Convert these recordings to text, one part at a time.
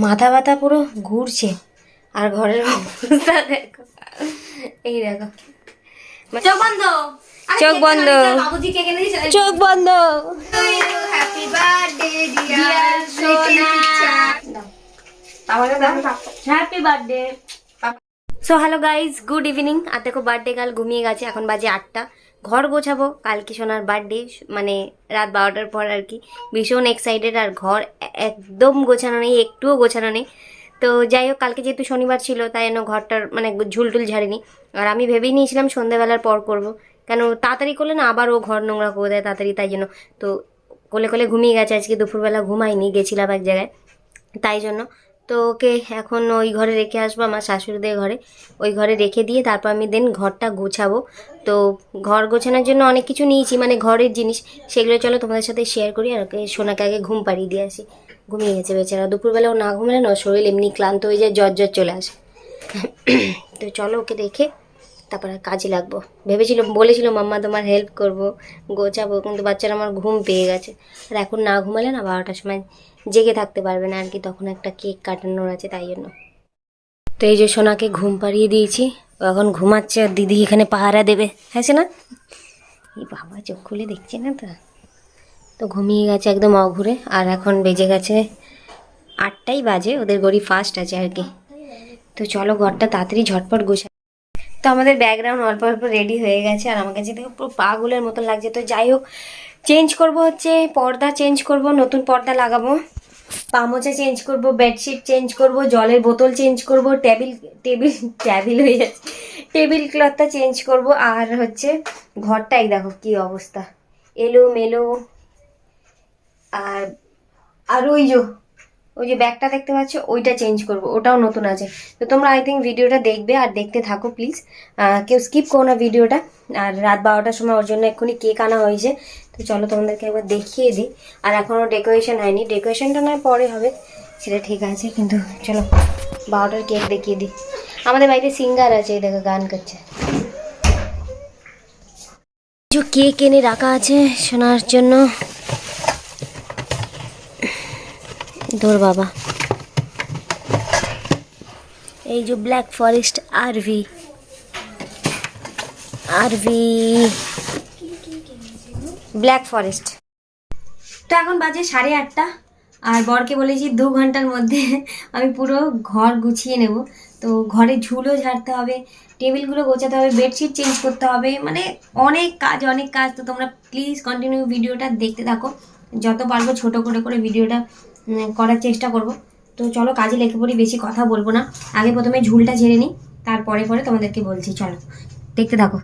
মাথা ব্যথা পুরো ঘুরছে। আর ঘরের অবস্থা দেখো, এই দেখো, চোখ বন্ধ, চোখ বন্ধ, চোখ বন্ধ। হ্যাপি বার্থডে ডিয়ার সোনা, happy birthday. So hello guys, good evening. আর দেখো বার্থডে কাল ঘুমিয়ে গেছে, এখন বাজে 8টা। ঘর গোছাবো, কালকে সোনার বার্থডে, মানে রাত 12টার পর আর কি। ভীষণ এক্সাইটেড। আর ঘর একদম গোছানো নেই, একটুও গোছানো নেই। তো যাই হোক, কালকে যেহেতু শনিবার ছিল তাই জন্য ঘরটার মানে ঝুলটুল ঝাড়িনি। আর আমি ভেবেই নিয়েছিলাম সন্ধ্যাবেলার পর করব, কেন তাড়াতাড়ি করলে না আবার ও ঘর নোংরা করে দেয় তাড়াতাড়ি, তাই জন্য। তো কোলে কোলে ঘুমিয়ে গেছে, আজকে দুপুরবেলা ঘুমাইনি, গেছিলাম এক জায়গায়, তাই জন্য। তো ওকে এখন ওই ঘরে রেখে আসবো, আমার শাশুড়িদের ঘরে। ওই ঘরে রেখে দিয়ে তারপর আমি দেন ঘরটা গোছাবো। তো ঘর গোছানোর জন্য অনেক কিছু নিয়েছি, মানে ঘরের জিনিস, সেগুলো চলো তোমাদের সাথে শেয়ার করি। আর ওকে সোনাকে আগে ঘুম পাড়িয়ে দিয়ে আসি, ঘুমিয়ে গেছে বেচারা। দুপুরবেলাও না ঘুমালে না শরীর এমনি ক্লান্ত হয়ে যায়, জ্বর জ্বর চলে আসে। তো চলো ওকে রেখে তারপরে কাজে লাগবো। বলেছিল মাম্মা তোমার হেল্প করব, গোছাবো, কিন্তু বাচ্চারা আমার ঘুম পেয়ে গেছে। আর এখন না ঘুমালে না 12টার সময় জেগে থাকতে পারবে না আর কি, তখন একটা কেক কাটানোর আছে, তাই জন্য। তো এই যে সোনাকে ঘুম পাড়িয়ে দিয়েছি, ও এখন ঘুমাচ্ছে, আর দিদি এখানে পাহারা দেবে, হ্যাঁ না? এই বাবা চোখ খুলে দেখছে না তো। তো ঘুমিয়ে গেছে একদম অঘুরে। আর এখন বেজে গেছে 8টাই বাজে, ওদের গড়ি ফার্স্ট আছে আর কি। তো চলো ঘরটা তাড়াতাড়ি ঝটপট গোছা। তো আমাদের ব্যাকগ্রাউন্ড অল্প অল্প রেডি হয়ে গেছে, আর আমার কাছে দেখো পুরো পাগলের মতন লাগছে। তো যাই হোক, চেঞ্জ করব হচ্ছে পর্দা, চেঞ্জ করব, নতুন পর্দা লাগাবো, পামোচা চেঞ্জ করব, বেডশিট চেঞ্জ করব, জলের বোতল চেঞ্জ করব, টেবিল হয়ে যাচ্ছে, টেবিল ক্লথটা চেঞ্জ করব। আর হচ্ছে ঘরটাই দেখো কি অবস্থা, এলো মেলো। আর আর ওই যে ব্যাগটা দেখতে পাচ্ছ, ওইটা চেঞ্জ করব, ওটাও নতুন আছে। তো তোমরা আই থিঙ্ক ভিডিওটা দেখবে আর দেখতে থাকো প্লিজ, কেউ স্কিপ করো না ভিডিওটা। আর রাত 12টার সময় ওর জন্য এক্ষুনি কেক আনা হয়েছে, তো চলো তোমাদেরকে একবার দেখিয়ে দিই। আর এখনও ডেকোরেশন হয়নি, ডেকোরেশনটা নয় পরে হবে, সেটা ঠিক আছে, কিন্তু চলো 12টার কেক দেখিয়ে দিই। আমাদের বাড়িতে সিঙ্গার আছে, এই দেখো গান করছে। যে কেক এনে রাখা আছে শোনার জন্য, ধর বাবা, এই যে ব্ল্যাক ফরেস্ট আরভি ব্ল্যাক ফরেস্ট। তো এখন বাজে 8:30, আর বরকে বলেছি 2 ঘন্টার মধ্যে আমি পুরো ঘর গুছিয়ে নেব। তো ঘরে ঝুলও ঝাড়তে হবে, টেবিলগুলো গোছাতে হবে, বেডশিট চেঞ্জ করতে হবে, মানে অনেক কাজ। তো তোমরা প্লিজ কন্টিনিউ ভিডিওটা দেখতে থাকো, যত পারবো ছোট করে ভিডিওটা করার চেষ্টা করব। তো চলো কাজে লেগে পড়ি, বেশি কথা বলবো না, আগে প্রথমে ঝুলটা ঝেড়ে নিই, তারপরে তোমাদেরকে বলছি, চলো দেখতে থাকো।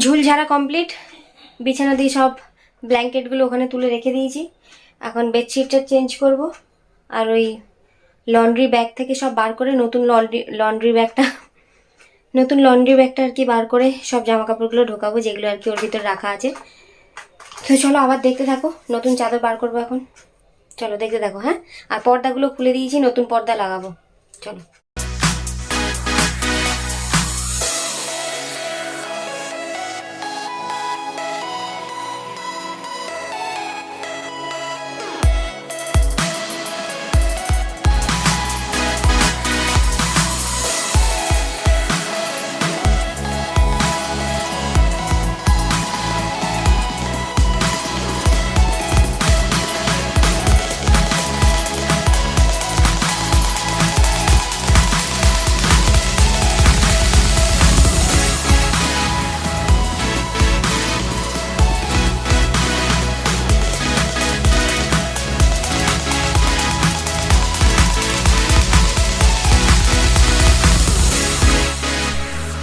ঝুল ঝাড়া কমপ্লিট, বিছানা দিয়ে সব ব্ল্যাঙ্কেটগুলো ওখানে তুলে রেখে দিয়েছি। এখন বেডশিটটা চেঞ্জ করব, আর ওই লন্ড্রি ব্যাগ থেকে সব বার করে নতুন লন্ড্রি ব্যাগটা আর কি বার করে সব জামা কাপড়গুলো ঢোকাবো, যেগুলো আর কি ওর ভিতরে রাখা আছে। তো চলো আবার দেখতে থাকো, নতুন চাদর বার করবো এখন, চলো দেখতে থাকো। হ্যাঁ, আর পর্দাগুলো খুলে দিয়েছি, নতুন পর্দা লাগাবো, চলো।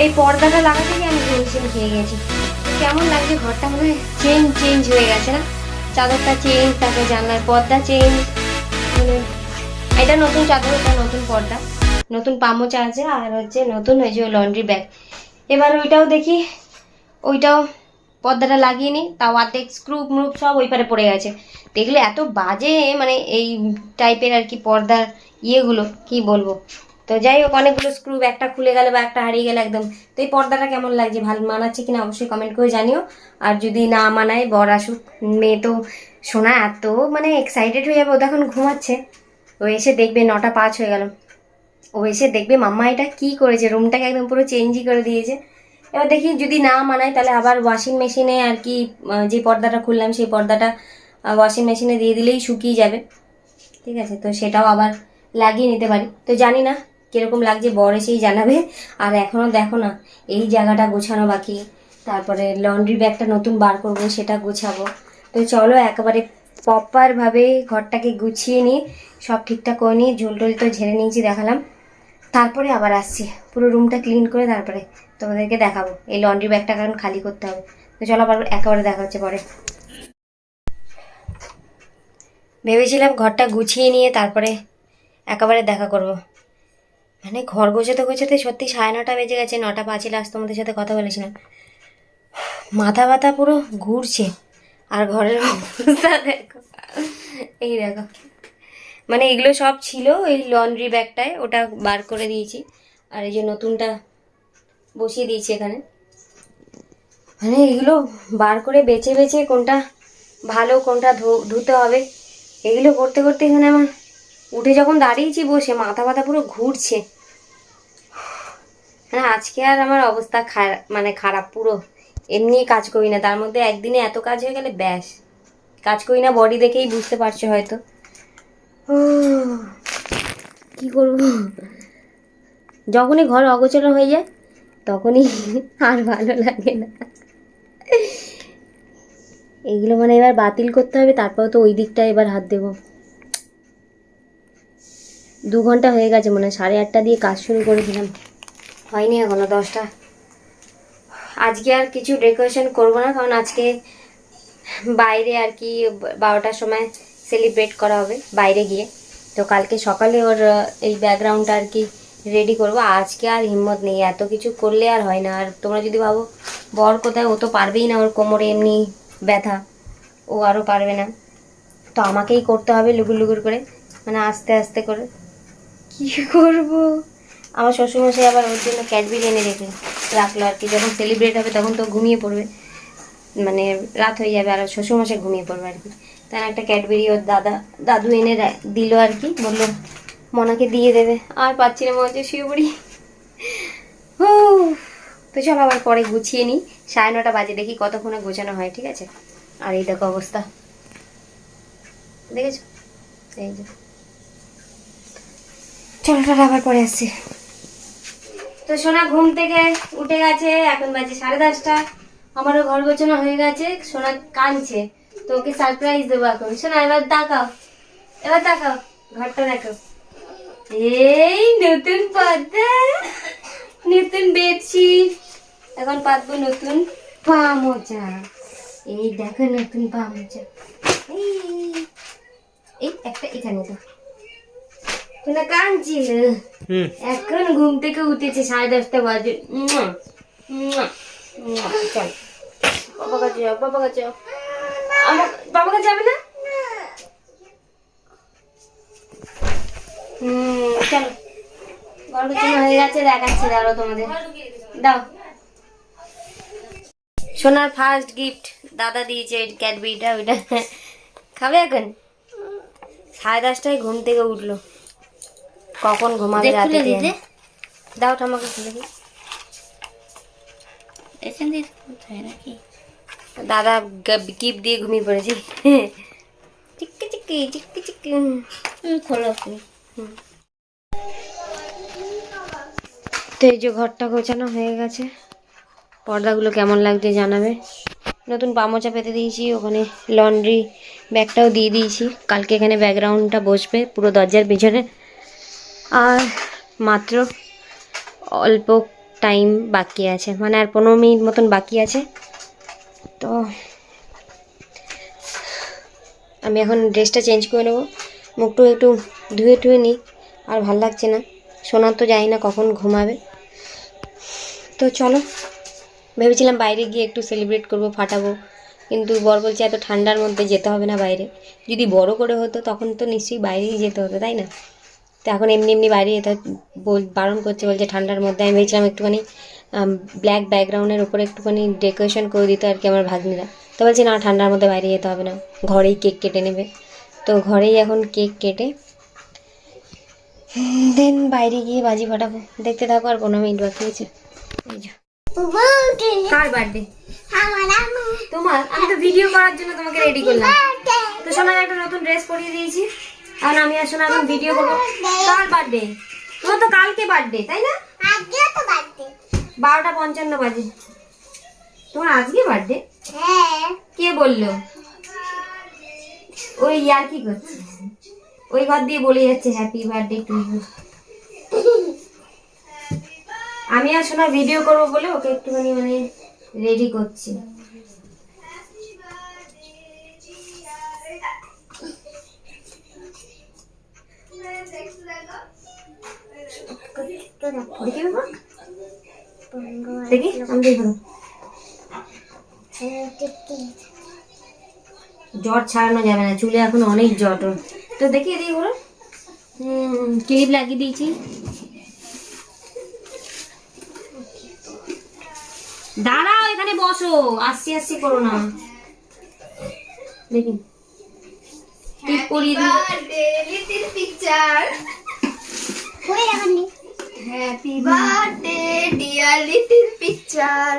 এই পর্দাটা লাগাতে গিয়ে আমি টেনশন খেয়ে গেছি, কেমন লাগছে ঘরটা, মনে হয় চেঞ্জ হয়ে গেছে না। চাদরটা চেঞ্জ, তারপরে জানলার পর্দা চেঞ্জ, মানে এটা নতুন চাদর, এটা নতুন পর্দা, নতুন পামোচা আছে, আর হচ্ছে নতুন ওই যে লন্ড্রি ব্যাগ। এবার ওইটাও দেখি, ওইটাও পর্দাটা লাগিয়ে নিই, তাও অর্ধেক স্ক্রু মুপ সব ওই পারে পড়ে গেছে। দেখলে এত বাজে, মানে এই টাইপের আর কি পর্দার ইয়েগুলো, কি বলবো। তো যাই হোক, অনেকগুলো স্ক্রু, একটা খুলে গেলে বা একটা হারিয়ে গেলে একদম। তো এই পর্দাটা কেমন লাগছে, ভালো মানাচ্ছে কিনা অবশ্যই কমেন্ট করে জানিও। আর যদি না মানায়, বর আসুক, মেয়ে তো শোনা এত মানে এক্সাইটেড হয়ে যাবে, ও তখন ঘুমাচ্ছে, ও এসে দেখবে 9:05 হয়ে গেল, ও এসে দেখবে মাম্মা এটা কি করেছে, রুমটাকে একদম পুরো চেঞ্জই করে দিয়েছে। এবার দেখি যদি না মানায় তাহলে আবার ওয়াশিং মেশিনে আর কি, যে পর্দাটা খুললাম সেই পর্দাটা ওয়াশিং মেশিনে দিয়ে দিলেই শুকিয়ে যাবে, ঠিক আছে। তো সেটাও আবার লাগিয়ে নিতে পারি। তো জানি না কীরকম লাগছে, বর এসেই জানাবে। আর এখনও দেখো না, এই জায়গাটা গোছানো বাকি, তারপরে লন্ড্রি ব্যাগটা নতুন বার করব, সেটা গোছাবো। তো চলো একেবারে প্রপারভাবে ঘরটাকে গুছিয়ে নিই, সব ঠিকঠাক করে নিই, ঝুল টুল তো ঝেড়ে নিয়েছি, দেখালাম, তারপরে আবার আসছি পুরো রুমটা ক্লিন করে, তারপরে তোমাদেরকে দেখাবো। এই লন্ড্রি ব্যাগটা কারণ খালি করতে হবে। তো চলো আবার একেবারে দেখা হচ্ছে পরে। ভেবেছিলাম ঘরটা গুছিয়ে নিয়ে তারপরে একেবারে দেখা করব, মানে ঘর গোছাতে গোছাতে সত্যি 9:30 বেজে গেছে। 9:05 লাস্ট তোমাদের সাথে কথা বলেছিলাম। মাথা ব্যথা পুরো ঘুরছে। আর ঘরের অবস্থা দেখো, এই দেখো, মানে এগুলো সব ছিল এই লন্ড্রি ব্যাগটায়, ওটা বার করে দিয়েছি, আর এই যে নতুনটা বসিয়ে দিয়েছি এখানে। মানে এগুলো বার করে বেছে বেছে কোনটা ভালো, কোনটা ধুতে হবে, এগুলো করতে করতে এখানে আমার উঠে যখন দাঁড়িয়েছি বসে, মাথা ব্যথা পুরো ঘুরছে। হ্যাঁ, আজকে আর আমার অবস্থা মানে খারাপ পুরো। এমনি কাজ করি না, তার মধ্যে একদিনে এত কাজ হয়ে গেলে ব্যাস। কাজ করি না বডি দেখেই বুঝতে পারছো হয়তো। ও কি করব, যখনই ঘর অগোছালো হয়ে যায় তখনই আর ভালো লাগে না। এইগুলো মানে এবার বাতিল করতে হবে, তারপর তো ওই দিকটা এবার হাত দেবো। 2 ঘন্টা হয়ে গেছে, মনে হয় 8:30 দিয়ে কাজ শুরু করেছিলাম, হয়নি এখনো 10টা। আজকে আর কিছু ডেকোরেশন করবো না, কারণ আজকে বাইরে আর কি 12টার সময় সেলিব্রেট করা হবে বাইরে গিয়ে। তো কালকে সকালে ওর এই ব্যাকগ্রাউন্ডটা আর কি রেডি করবো। আজকে আর হিম্মত নেই, এত কিছু করলে আর হয় না। আর তোমরা যদি ভাবো বর কোথায়, ও তো পারবেই না, ওর কোমরে এমনি ব্যথা, ও আরও পারবে না। তো আমাকেই করতে হবে লুগুর লুগুর করে, মানে আস্তে আস্তে করে। কি করব, আমার শ্বশুরমশাই আবার ওর জন্য ক্যাডবেরি এনে রাখলো আর কি, যখন সেলিব্রেট হবে তখন তো ঘুমিয়ে পড়বে, মানে রাত হয়ে যাবে, আর শ্বশুরমশাই ঘুমিয়ে পড়বে আর কি। তাই একটা ক্যাডবেরি ওর দাদু এনে দিল আর কি, বললো মনাকে দিয়ে দেবে। আর পাচ্ছি না, মনে হচ্ছে শুয়ে পড়ি। ও তো চলো আবার পরে গুছিয়ে নিই, 9:30 বাজে, দেখি কতক্ষণে গোছানো হয়, ঠিক আছে। আর এই দেখো অবস্থা, দেখেছো, এই যে। চলো আবার পরে আসছি। তো সোনা ঘুম থেকে উঠে গেছে, এখন বাজে 10:30। আমারও ঘর গোছানো হয়ে গেছে, সোনা কাঁদছে, তো ওকে সারপ্রাইজ দেবো এখন। সোনা এবার তাকাও, এবার তাকাও, ঘরটা দেখো, এই নতুন পর্দা, নতুন বেডশিট, এখন পাতবো নতুন পা মোজা, এই দেখো নতুন পা মোজা, এই একটা এখানে তো তোরা কাঁদছিল, এখন ঘুম থেকে উঠেছে 10:30 বাজে। চল বাবা কাছে যাও, বাবা কাছে যাও, বাবা কাছে যাবে না। চলো গল্প হয়ে গেছে, দেখাচ্ছি, দাঁড়ো তোমাদের, দাও। সোনার ফার্স্ট গিফট দাদা দিয়েছে, ক্যাডবেরিটা, ওইটা খাবে এখন। 10:30 ঘুম থেকে উঠলো, কখন ঘুমাবে রাতে। দাও আমাকে খুলে দিই, দাদা গিফট দিয়ে ঘুমিয়ে পড়েছি। চিক্কি চিক্কি চিক্কি চিক্কি, খোলো। তো এই যে ঘরটা গোছানো হয়ে গেছে, পর্দাগুলো কেমন লাগছে জানাবে। নতুন পামোচা পেতে দিয়েছি, ওখানে লন্ড্রি ব্যাগটাও দিয়ে দিয়েছি, কালকে এখানে ব্যাকগ্রাউন্ডটা বসবে পুরো দরজার পিছনে। আর মাত্র অল্প টাইম বাকি আছে, মানে আর 15 মিনিট মতন বাকি আছে। তো আমি এখন ড্রেসটা চেঞ্জ করে নেবো, মুখটু একটু ধুয়ে টুয়ে নিই, আর ভাল লাগছে না। সোনার তো জানি না কখন ঘুমাবে। তো চলো, ভেবেছিলাম বাইরে গিয়ে একটু সেলিব্রেট করবো, ফাটাবো, কিন্তু বর বলছে এত ঠান্ডার মধ্যে যেতে হবে না বাইরে। যদি বড় করে হতো তখন তো নিশ্চয়ই বাইরেই যেতে হতো, তাই না? তো এখন এমনি এমনি বাইরে যেতে বারণ করছে, বলছে ঠান্ডার মধ্যে। আমি ভেবেছিলাম একটুখানি ব্ল্যাক ব্যাকগ্রাউন্ডের উপরে একটুখানি ডেকোরেশন করে দিতে আর কি আমার ভাগ্নিরা। তো বলছে না, ঠান্ডার মধ্যে বাইরে যেতে হবে না, ঘরেই কেক কেটে নেবে। তো ঘরেই এখন কেক কেটে দেন বাইরে গিয়ে বাজি ফাটাবো। দেখতে থাকো, আর 15 মিনিট বাকি আছে। এই যে কার বার্থডে? তোমার। আমি তো ভিডিও করার জন্য তোমাকে রেডি করলাম। তো সোনার একটা নতুন ড্রেস পরিয়ে দিয়েছি, আর আমি আর সোনা এখন ভিডিও করবো। কার বার্থডে? তোমার তো কালকে বার্থডে, তাই না? 12:55 বাজে। তোমার আজকে বার্থডে? কে বললো? ওই ইয়ার কি করছে, ওই ঘর দিয়ে বলে যাচ্ছে হ্যাপি বার্থডে টু ইউ। আমি আর সোনা ভিডিও করবো বলে ওকে একটুখানি মানে রেডি করছি। দেখি আমি দেখবো। জট ছাড়ানো যাবে না, চুলে এখন অনেক জট। তো দেখি এদিকে বলো। ক্লিপ লাগিয়ে দিয়েছি। দাঁড়াও, এখানে বসো, আসছি আসছি করো না। দেখি টিপ পরিয়ে দিই। Little picture. Happy birthday deer little picture.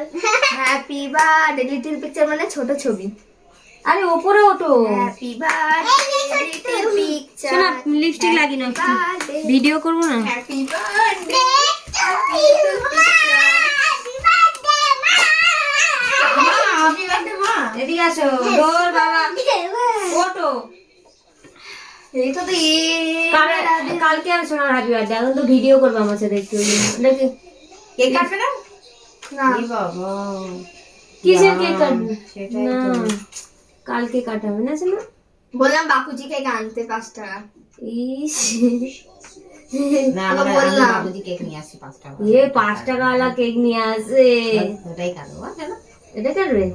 Happy birthday little picture মানে ছোট ছবি। আরে ওপরে ওঠো। Happy birthday little picture. শোনা, লিপস্টিক লাগিয়ে নাও, ভিডিও করবো না। হ্যাপি বার্থডে এদিকে আসো। দৌড় বাবা, ওঠো। এইটা তো কালকে আর শোনার হ্যাপি বার্থডে, এখন তো ভিডিও করবো আমার সাথে একটু। দেখি কেক কাটবে না? না বাবা, কিসের কেক কাটবে? না, কালকে কাটাবে না শোনা। বললাম বাপুজি কেক আনতে 5 টাকা। ইস, না আমরা আমরা বললাম। বাবুজি কেক নিয়ে আসছি 5 টাকা। 5 টাকাওয়ালা কেক নিয়ে আসে। ওটাই খাবো, কেন? এটা কাটবে?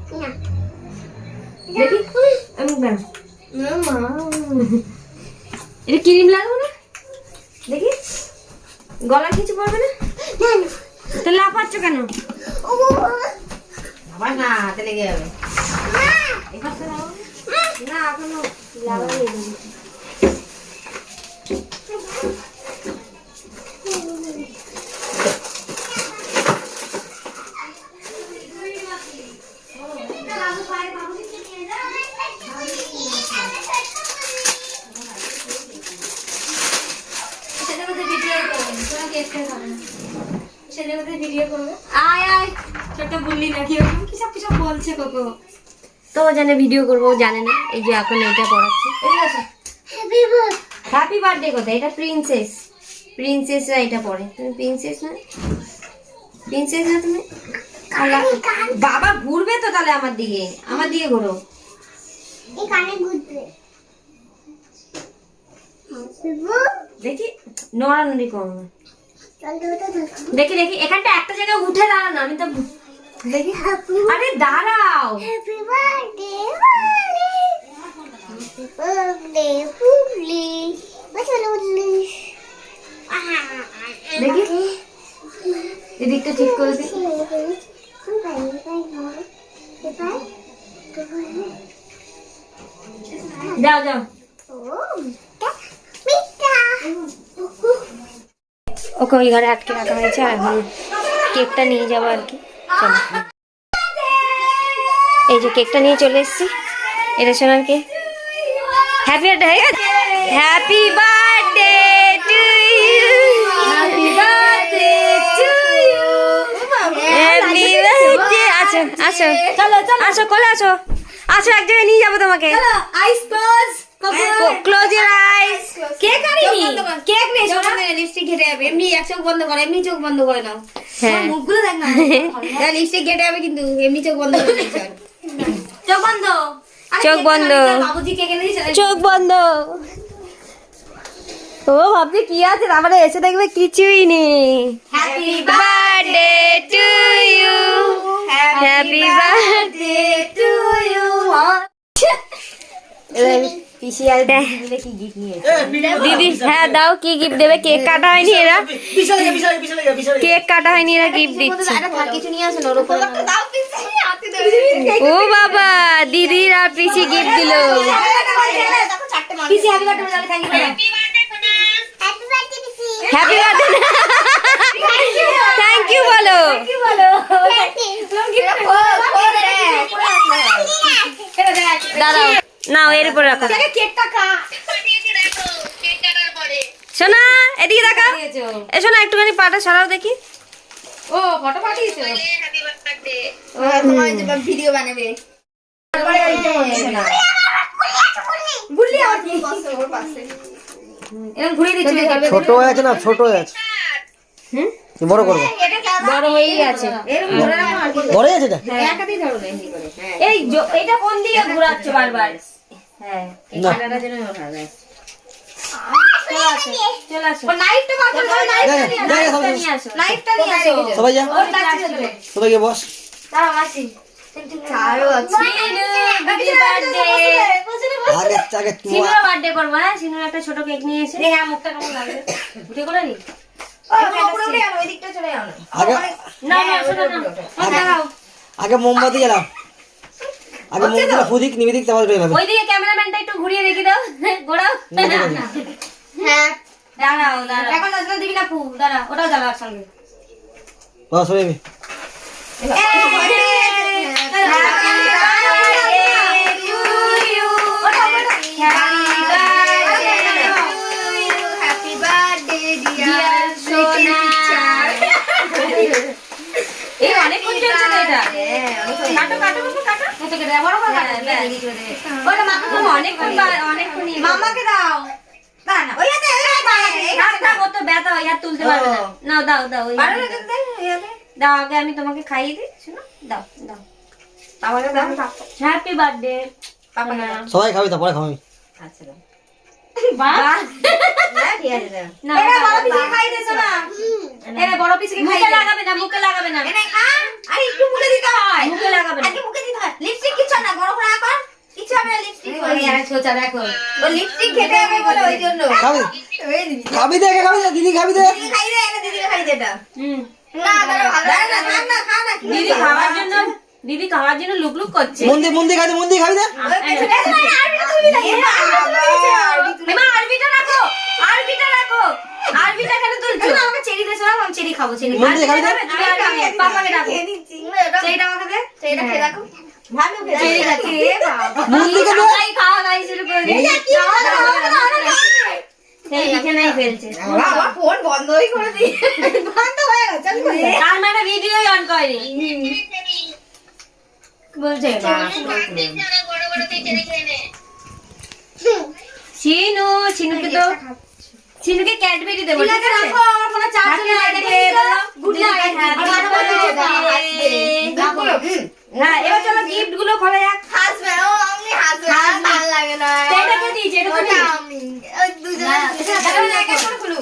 দেখি আমি দাঁড়া। এটা ক্রিম লাগবে না? দেখি গলা কিছু পড়বে না? তো লাফাচ্ছ কেন? আবার না, হাতে লেগে যাবে। এবার তো নাও। না, এখনো লাগাইনি। আয় আয়, ছোট বললি নাকি ওরকম কি সব বলছে কোকো। তো জানে ভিডিও করবো, জানে না। এই যে এখন এটা পড়াচ্ছি। হ্যাপি বার্থডে কোথায়? এটা প্রিন্সেস, প্রিন্সেসরা এটা পড়ে। তুমি প্রিন্সেস না? প্রিন্সেস না তুমি? বাবা ঘুরবে তো তাহলে আমার দিকে, আমার দিকে ঘোরো। দেখি নড়ানড়ি করো না। দেখি দেখি, এখানটা একটা জায়গায় উঠে দাঁড়ানো। আমি তো দেখি। আরে দাঁড়াও। দেখি এদিকটা ঠিক করে দিই। যাও যাও। ওকে ওই ঘরে আটকে রাখা হয়েছে, আর এখন কেকটা নিয়ে যাবো আর কি। চলো, এই যে কেকটা নিয়ে চলে এসেছি। এটা শোনার কে হ্যাপি বার্থডে হয়ে গেছে। Happy birthday to you, happy birthday to you, happy birthday. আসো আসো, চলো চলো, আসো কোলে আসো। আসো, এক জায়গায় নিয়ে যাবো তোমাকে। আইস close. Close your ice. Cake আনিনি, কেক নেই। সোনা লিপস্টিক ঘেটে যাবে। এমনি এক চোখ বন্ধ করে, এমনি চোখ বন্ধ করে নাও। হ্যাঁ, মুখগুলো দেখ না। লিপস্টিক ঘেটে যাবে কিন্তু এমনি চোখ বন্ধ করে নাও। চোখ বন্ধ। চোখ বন্ধ, বাবুজি কে কেনে দিয়েছে? চোখ বন্ধ। ও ভাবছি কি আছে, তারপরে এসে দেখবে কিছুই নেই। Happy birthday to you, happy birthday to you. পিসি আর দিদি মিলে কি গিফট নিয়েছে? দিদি হ্যাঁ দাও, কি গিফট দেবে? কেক কাটা হয়নি, এরা কেক কাটা হয়নি, এরা গিফট দিচ্ছে। কিছু নিয়ে আসেন ওর উপরে। দাও পিসি হাতে ধরে। ও বাবা, দিদির আর পিসি গিফট দিল। দেখো চারটে মানুষ। পিসি হ্যাপি বার্থডে বলে thank you. Happy birthday, thank you বলো। দাঁড়াও, নাও এর উপর রাখো। কেকটা খা। শোনা এদিকে দেখা, দিয়েছো। এ শোনা একটুখানি পাটা সরাও দেখি। ও ফটো পাঠিয়েছো? তোমার যে ভিডিও বানাবে। গুলি আর কি? বসো ওর পাশে। এরকম ঘুরিয়ে দিচ্ছি। ছোট হয়ে আছে না, ছোট হয়ে আছে। কি বড় করবো? বড় হয়েই আছে। এরকম ধরে রাখো আর কি। বড় আছে এটা? এক হাতেই ধরো না এমনি করে। হ্যাঁ। এই এটা কোন দিকে ঘোরাচ্ছ বারবার? হ্যাঁ। এই না। কাটাটা যেন ওঠা যায়। চলে আসো, ও নাইফটা বার করো, নাইফটা যা, নিয়ে যা, আসো। যা, সবাই নিয়ে আসো। নাইফটা নিয়ে আসো। সবাই যা, ওর ডাকছে তোকে। সবাই গিয়ে বস। দাঁড়াও আসি। আরো আছে। Sinu, happy birthday. আগে সিনুর বার্থডে করবো, হ্যাঁ? সিনুর একটা ছোট কেক নিয়ে এসে। হ্যাঁ, মুখটা কেমন লাগবে? উঠে করে নি? উপরে উঠে যাও, ওই দিকটা চলে যাও না। আগে না না, শোনো না। দাঁড়াও। আগে মোমবাতি জ্বালাও। আগে মোমবাতি ফুদিক নিবিদিক তারপর বের হবে। ওইদিকে ক্যামেরাম্যানটা একটু ঘুরিয়ে রেখে দাও, ঘোরাও। হ্যাঁ দাঁড়াও দাঁড়াও, এখন আসলে দিবি না ফু, দাঁড়া, ওটাও জ্বালাও একসঙ্গে। বস হয়ে যাবে। হ্যাপি বার্থডে ডিয়ার সোনা। এই অনেকক্ষণ চলছে তো এটা। কাটো কাটো বাবু, কাটো। এত কেটে দাও, বড় করে কাটো। ওটা মাকে বলো, অনেকক্ষণ মামাকে দাও। না না ওই হাতে থাক, ও তো ব্যথা হয়, আর তুলতে পারবে না। নাও দাও দাও, ওই পারো না হাতে দিতে দাও, আগে আমি তোমাকে খাইয়ে দিই, শোনো, দাও দাও। আমাকে দাও হ্যাপি বার্থডে। পাপাকে দাও সবাই খাবি তারপরে খাবি। আচ্ছা দাও। বাহ, হ্যাঁ ঠিক আছে দাও। না এরা দাও, বড় দাও। পিসকে খাই দিছো না এরা বড় পিসকে খাই মুখে দে লাগাবে না, মুখে লাগাবে না, এনে খা আরে একটু মুখে দিতে হয় মুখে লাগাবে না। আগে মুখে দিতে হয় লিপস্টিক কিছু না বড় করে কর কিছু হবে না লিপস্টিক ওই আর সোচা দেখো। ও লিপস্টিক খেতে হবে বলে ওই জন্য খাবি ওই দিদি খাবি দে, আগে খাবি দে, দিদি খাবি দে। দিদি খাই দে এনে দিদিকে খাই দে এটা হুম। না দাঁড়া ভালো না খা না খা না দিদি খাওয়ার জন্য, দিদি খাওয়ার জন্য লুক লুক করছে। মন্দির খাবি দে, মন্দির খাবি দে। ওই পেছনে আরবি তুলি না এমা আরবিটা রাখো, আরবিটা রাখো, আরবিটা কেন তুলছো? আমাকে চেরি দে, শোনা, আমি চেরি খাবো, চেরি। মন্দির খাবি দে। পাপাকে ডাকো, খেয়ে নিচ্ছি চেরিটা আমাকে দে। সেইটা খেয়ে রাখো ভালো চেরি খাচ্ছি। মন্দিরকে দে। সবাই খাওয়া দাওয়া শুরু করে দিই। সেই বিছানায় ফেলছে। বাবা ফোন বন্ধই করে দি বন্ধ হয়ে গেছে আমি করে তার মানে ভিডিওই অন করেনি। বলছে চিনু, চিনুকে তো, চিনুকে ক্যাডবেরি দেবো, ঠিক আছে? রাখো আমার কোনো চার্জ নেই গুড নাইট। হ্যাঁ, এবার চলো গিফট গুলো খোলা যাক। হাসবে ও আমি হাসবে ভালো লাগে না এটা কে দিয়েছে? এটা তো ওটা দিয়েছে। আমি ওই দুজনে দাঁড়াও এক এক করে খুলু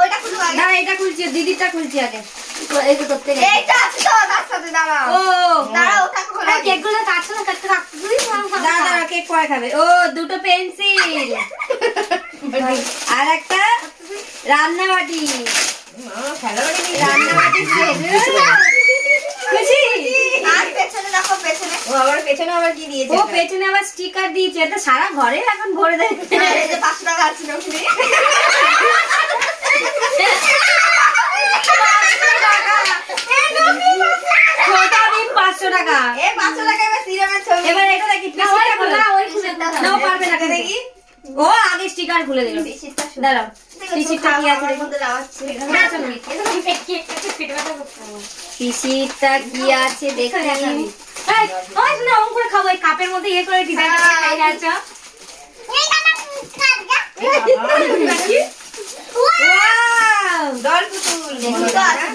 ওইটা খুলু আগে দাঁড়া, এটা খুলছি, দিদিরটা খুলছি আগে। এই তো করতে গেছে। এইটা আছে তো তার সাথে দাঁড়াও ও দাঁড়াও ওটা খুলে কেক গুলো কাটছো না, কাটতে রাখতে দিই। দাঁড়া দাঁড়া, কেক পরে খাবে। ও দুটো পেন্সিল আর একটা রান্না বাটি। রান্না বাটি খুশি? আর পেছনে দেখো পেছনে ও আবার পেছনে আবার কি দিয়েছে ও পেছনে আবার স্টিকার দিয়েছে, এটা সারা ঘরে এখন ভরে দেয়। এই যে 500 টাকা আছে না ওখানে ছোটা বিম 500 টাকা। এই 500 টাকা এবার সিরামের ছবি এবার এটা দেখি, পিসিটা খুলে নাও, পারবে না দেখি। ও আগে স্টিকার খুলে দিল। দাঁড়াও, পিসিটা কি আছে দেখি। পিসিটা কি আছে দেখি। এই, ওই শোনো, অঙ্ক করে খাবো, এই কাপের মধ্যে ইয়ে করে ডিজাইন করে খাই না, আচ্ছা। Wow! ডল পুতুল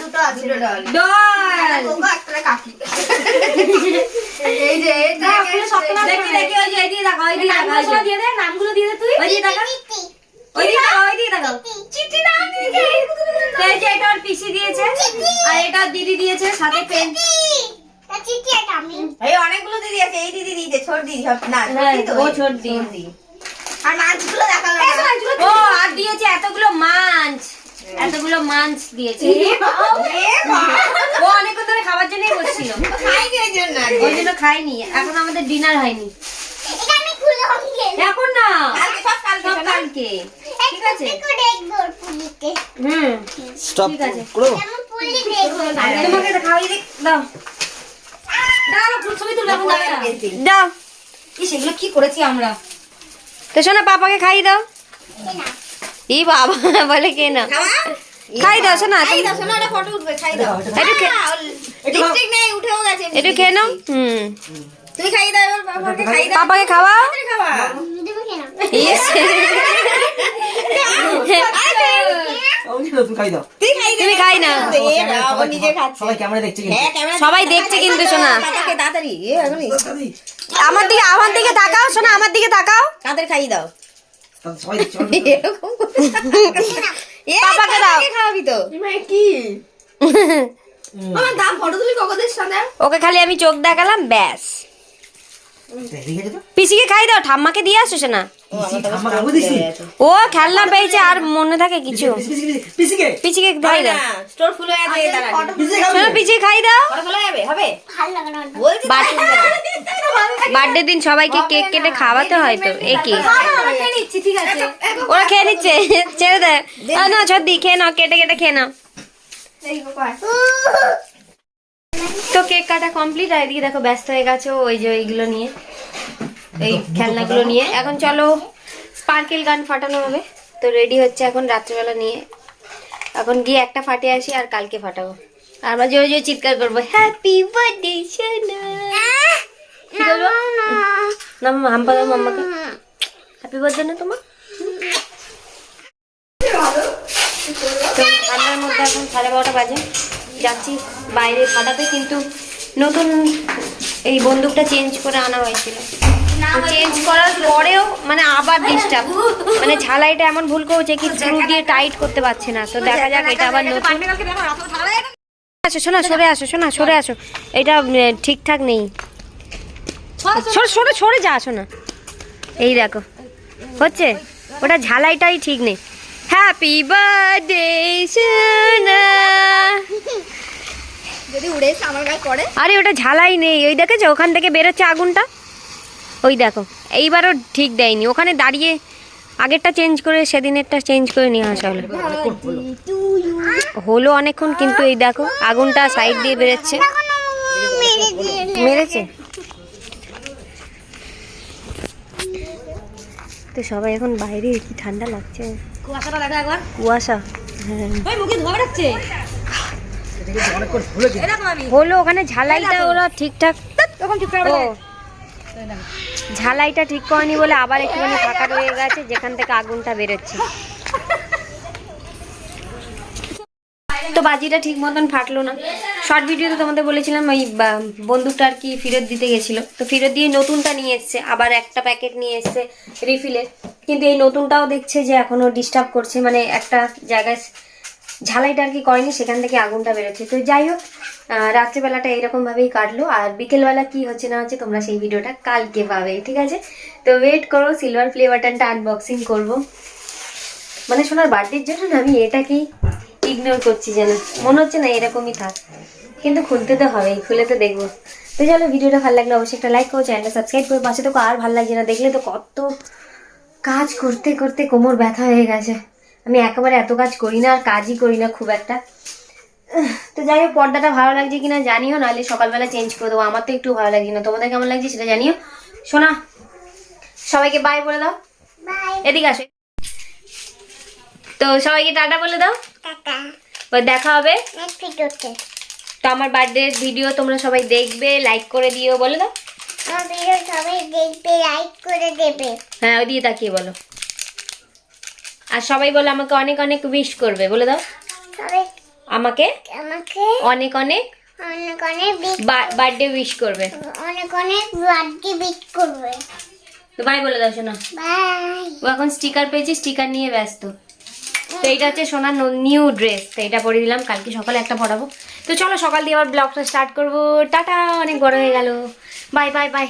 দুটো আছে ডল ডল। গোগো, একটা কাকি। এই যে এটা দেখি দেখি ওই যে এইদিকে তাকাও, এইদিকে তাকাও, ওই যে। দিয়ে দে, নামগুলো দিয়ে দে তুই। ওইদিকে তাকাও, ওইদিকে তাকাও, ওইদিকে তাকাও। চিঠি না দিদি। তো এই যে এটা ওর পিসি দিয়েছে, আর এটা ওর দিদি দিয়েছে, সাথে পেন। এই অনেকগুলো দিদি আছে, এই দিদি দিয়েছে, ছোট দিদি সব না, ছোট হ্যাঁ, দিদি তো, ও ওই ছোট দিদি। ছোট দিদি। আর মাছগুলো দেখালো না। ও আর দিয়েছে এতগুলো মাছ, এতগুলো মাছ দিয়েছে। ও অনেকক্ষণ ধরে খাবার জন্যই বসছিল, খাই কি ওই জন্য? ওই জন্য খাইনি। এখন আমাদের ডিনার হয়নি, এখন না, কালকে সব কালকে সব শোনা। কালকে। ঠিক আছে, হুম, স্টপ ঠিক আছে। করো। তোমাকে এটা খাওয়াই দিই, দাও দাও, ছবি তুলে এখন দাও, বেশি। দাও। ইস, এগুলো কি করেছি আমরা? তো শোনা, পাপাকে খাইয়ে দাও। ই বাবা বলে কে না, খাওয়া? খাই দাও শোনা, খাই দাও, শোনো, ওটা photo উঠবে, খাই দাও। একটু Lipstick নেই, উঠেও গেছে। একটু খেয়ে নাও। হুম, তুমি খাই দাও, এবার বাবাকে খাই দাও। পাপাকে খাওয়াও। তাড়াতাড়ি খাওয়া। ইস, তুমি খাই দাও। তুই খাই দে। তুমি খাই না। এ বাবা, নিজে খাচ্ছে। সবাই ক্যামেরা দেখছে কিন্তু। হ্যাঁ, ক্যামেরা সবাই দেখছে কিন্তু শোনা। পাপাকে তাড়াতাড়ি, এ এখনই। আমার দিকে তাকাও শোনা, আমার দিকে তাকাও। তাড়াতাড়ি খাই দাও। সবাই দেখছে। এরকম এ, পাপাকে দাও। খাওয়াবি তো। কি আমার দাম ফটো তুলি কোকোদের সাথে। ওকে খালি আমি চোখ দেখালাম, ব্যাস। দেখে যেত। পিসিকে খাই দাও, ঠাম্মাকে দিয়ে আসো শোনা। আমার আম্মু দিছি। ও খেলনা পেয়েছে, আর মনে থাকে কিছু। পিসিকে। পিসিকে খাই দাও, স্টোর ফুল হয়ে আছে, দাঁড়া। পিসিকে খাবে। শোনো পিসিকে খাই দাও। ফটো খোলা যাবে? হবে? বলছি তো। বার্থডে দিন সবাইকে কেক কেটে খাওয়াতে হয় তো, এ কি ঠিক আছে। ওরা খেয়ে নিচ্ছে, ছেড়ে দেয়। না সত্যি খেয়ে নাও, কেটে কেটে খেয়ে নাও। এই গোপাল। তো কেক কাটা কমপ্লিট, আর এদিকে দেখো ব্যস্ত হয়ে গেছে ও ওই যে এইগুলো নিয়ে, এই খেলনাগুলো নিয়ে। এখন চলো স্পার্কেল গান ফাটানো হবে, তো রেডি হচ্ছে এখন রাত্রেবেলা নিয়ে। এখন গিয়ে একটা ফাটে আসি, আর কালকে ফাটাবো। আর আমরা জোরে জোরে চিৎকার করবো, হ্যাপি বার্থডে সোনা। কি বলবো? না হাম্পা দাও মাম্মাকে, হ্যাপি বার্থডে না তোমার। তো ঠান্ডার মধ্যে এখন 12:30 বাজে, যাচ্ছি বাইরে ফাটাতে। কিন্তু নতুন এই বন্দুকটা চেঞ্জ করে আনা হয়েছিল, চেঞ্জ করার পরেও মানে আবার ডিস্টার্ব, মানে ঝালাইটা এমন ভুল করেছে কি স্ক্রু দিয়ে টাইট করতে পারছে না। তো দেখা যাক, এটা আবার নতুন। আসো শোনা, সরে আসো শোনা, সরে আসো। এটা ঠিকঠাক নেই, সরে সরে সরে যা, আসো না। এই দেখো হচ্ছে, ওটা ঝালাইটাই ঠিক নেই। হ্যাপি বার্থডে সোনা। যদি উড়ে এসে আমার গায়ে পড়ে। আরে ওটা ঝালাই নেই, ওই দেখেছো ওখান থেকে বেরোচ্ছে আগুনটা, ওই দেখো। এইবারও ঠিক দেয়নি, ওখানে দাঁড়িয়ে আগেরটা চেঞ্জ করে সেদিনেরটা চেঞ্জ করে নিয়ে আসা হলো। হলো অনেকক্ষণ, কিন্তু এই দেখো আগুনটা সাইড দিয়ে বেরোচ্ছে, মেরেছে। তো সবাই এখন বাইরে, কি ঠান্ডা লাগছে, কুয়াশাটা দেখা একবার। কুয়াশা। হ্যাঁ ওই মুখে ধোয়া বেরোচ্ছে। এরকম আমি। হলো ওখানে ঝালাইটা ওরা ঠিকঠাক, তখন চুপ করে ও ঝালাইটা ঠিক করেনি বলে আবার একটুখানি ফাঁকা রয়ে গেছে, যেখান থেকে আগুনটা বেরোচ্ছে। তো বাজিটা ঠিক মতন ফাটলো না। শর্ট ভিডিওতে তোমাদের বলেছিলাম ওই বন্দুকটা আর কি ফেরত দিতে গেছিল, তো ফেরত দিয়ে নতুনটা নিয়ে এসছে, আবার একটা প্যাকেট নিয়ে এসছে রিফিলের। কিন্তু এই নতুনটাও দেখছে যে এখনো ডিস্টার্ব করছে, মানে একটা জায়গায় ঝালাইটা আর কি করেনি, সেখান থেকে আগুনটা বেরোচ্ছে। তো যাই হোক, রাত্রেবেলাটা এরকমভাবেই কাটলো। আর বিকেলবেলা কি হচ্ছে না হচ্ছে তোমরা সেই ভিডিওটা কালকে পাবে, ঠিক আছে? তো ওয়েট করো, সিলভার প্লে বাটনটা আনবক্সিং করবো। মানে সোনার বার্থডের জন্য না আমি এটাকেই ইগনোর করছি, যেন মনে হচ্ছে না এরকমই থাক, কিন্তু খুলতে তো হবেই, খুলে তো দেখবো। তো চলো, ভিডিওটা ভালো লাগলে অবশ্যই একটা লাইক করো, চ্যানেলটা সাবস্ক্রাইব করো, পাশে তো আর ভালো লাগছে না, দেখলে তো কত কাজ করতে করতে কোমর ব্যথা হয়ে গেছে। আমি একেবারে এত কাজ করি না, আর কাজই করি না খুব একটা। তো যাই হোক, পর্দাটা ভালো লাগছে কিনা জানিও, নাহলে সকালবেলা চেঞ্জ করে দেবো। আমার তো একটু ভালো লাগছে না, তোমাদের কেমন লাগছে সেটা জানিও। শোনা, সবাইকে বাই বলে দাও, এদিকে আসো। তো সবাইকে টাটা বলে দাও, দেখা হবে তো। আমার বার্থডে ভিডিও তোমরা সবাই দেখবে, লাইক করে দিও, বলে দাও। হ্যাঁ ওই দিয়ে তাকিয়ে বলো। আর সবাই বলো আমাকে অনেক অনেক উইশ করবে, বলে দাও। আমাকে অনেক অনেক অনেক অনেক বার্থডে উইশ করবে। অনেক অনেক বার্থডে বিট করবে। তো বাই বলে দাও শোনা। বাই। ও এখন স্টিকার পেয়েছে, স্টিকার নিয়ে ব্যস্ত। তো এইটা হচ্ছে সোনার নিউ ড্রেস, তো এটা পরে দিলাম, কালকে সকালে একটা পরাবো। তো চলো সকাল দিয়ে আবার ব্লগটা স্টার্ট করবো। টাটা, অনেক বড় হয়ে গেল। Bye bye bye.